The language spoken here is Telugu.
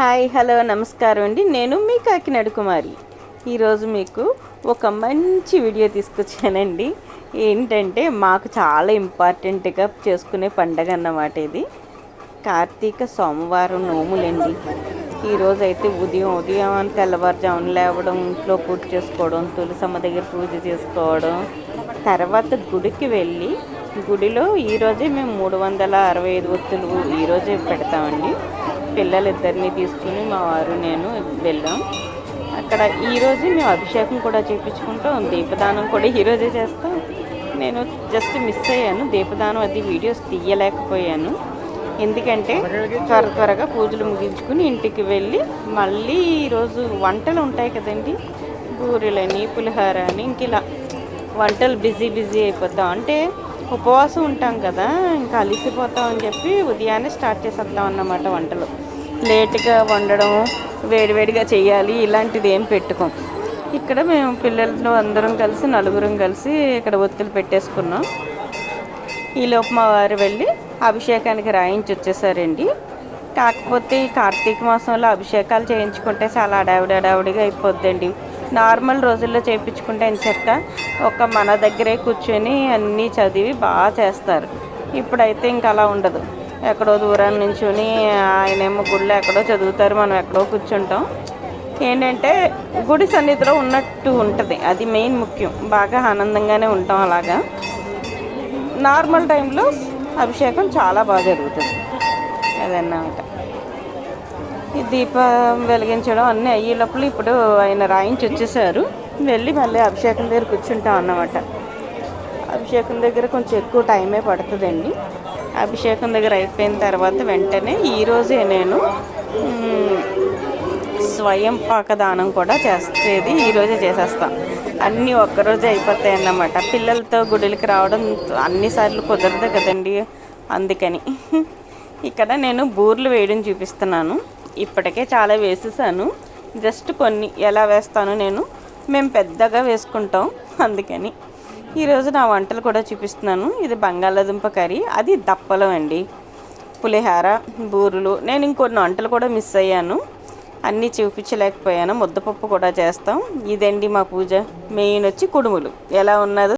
హాయ్ హలో నమస్కారం అండి. నేను మీ కాకినాడ కుమారి. ఈరోజు మీకు ఒక మంచి వీడియో తీసుకొచ్చానండి. ఏంటంటే మాకు చాలా ఇంపార్టెంట్గా చేసుకునే పండగ అన్నమాట ఇది. కార్తీక సోమవారం నోములండి. ఈరోజు అయితే ఉదయం తెల్లవారుజామున లేవడం, ఇంట్లో పూజ చేసుకోవడం, తులసమ్మ దగ్గర పూజ చేసుకోవడం, తర్వాత గుడికి వెళ్ళి గుడిలో ఈరోజే మేము 365 ఒత్తులు ఈరోజే పెడతామండి. పిల్లలిద్దరిని తీసుకుని మా వారు నేను వెళ్ళాం. అక్కడ ఈరోజు మేము అభిషేకం కూడా చేయించుకుంటాం, దీపదానం కూడా ఈరోజే చేస్తాం. నేను జస్ట్ మిస్ అయ్యాను, దీపదానం అది వీడియోస్ తీయలేకపోయాను. ఎందుకంటే త్వరగా పూజలు ముగించుకుని ఇంటికి వెళ్ళి మళ్ళీ ఈరోజు వంటలు ఉంటాయి కదండి, బూరెలని పులిహోర అని ఇంక ఇలా వంటలు బిజీ అయిపోతాం. అంటే ఉపవాసం ఉంటాం కదా, ఇంకా అలిసిపోతాం అని చెప్పి ఉదయాన్నే స్టార్ట్ చేసేద్దాం అన్నమాట. వంటలు లేట్గా వండడం, వేడివేడిగా చేయాలి ఇలాంటిది ఏం పెట్టుకోం. ఇక్కడ మేము పిల్లలు అందరం కలిసి నలుగురం కలిసి ఇక్కడ ఒత్తులు పెట్టేసుకున్నాం. ఈలోపు మా వారు వెళ్ళి అభిషేకానికి రాయించి వచ్చేసారండి. కాకపోతే ఈ కార్తీక మాసంలో అభిషేకాలు చేయించుకుంటే చాలా అడావిడిగా అయిపోద్దండి. నార్మల్ రోజుల్లో చేయించుకుంటే ఎంచక్క ఒక మన దగ్గరే కూర్చొని అన్నీ చదివి బాగా చేస్తారు. ఇప్పుడైతే ఇంక అలా ఉండదు. ఎక్కడో దూరం నుంచుని ఆయనేమో గుడిలో ఎక్కడో చదువుతారు, మనం ఎక్కడో కూర్చుంటాం. ఏంటంటే గుడి సన్నిధిలో ఉన్నట్టు ఉంటుంది, అది మెయిన్ ముఖ్యం. బాగా ఆనందంగానే ఉంటాం. అలాగా నార్మల్ టైంలో అభిషేకం చాలా బాగా జరుగుతుంది. అదన్నమాట. ఈ దీపం వెలిగించడం అన్నీ అయ్యే లోపల ఇప్పుడు ఆయన రాయించి వచ్చేసారు. వెళ్ళి మళ్ళీ అభిషేకం దగ్గర కూర్చుంటాం అన్నమాట. అభిషేకం దగ్గర కొంచెం ఎక్కువ టైమే పడుతుందండి. అభిషేకం దగ్గర అయిపోయిన తర్వాత వెంటనే ఈరోజే నేను స్వయం పాకదానం కూడా చేసేది ఈరోజే చేసేస్తాం. అన్నీ ఒక్కరోజే అయిపోతాయి అన్నమాట. పిల్లలతో గుడికి రావడం అన్నిసార్లు కుదరదు కదండి, అందుకని. ఇక్కడ నేను బూర్లు వేయడం చూపిస్తున్నాను. ఇప్పటికే చాలా వేసేసాను, జస్ట్ కొన్ని ఎలా వేస్తాను మేము పెద్దగా వేసుకుంటాం, అందుకని. ఈరోజు నా వంటలు కూడా చూపిస్తున్నాను. ఇది బంగాళాదుంప కర్రీ, అది దప్పలం అండి, పులిహార, బూరెలు. నేను ఇంకొన్ని వంటలు కూడా మిస్ అయ్యాను, అన్నీ చూపించలేకపోయాను. ముద్దపప్పు కూడా చేస్తాం. ఇదండి మా పూజ. మెయిన్ వచ్చి కుడుములు ఎలా ఉన్నదో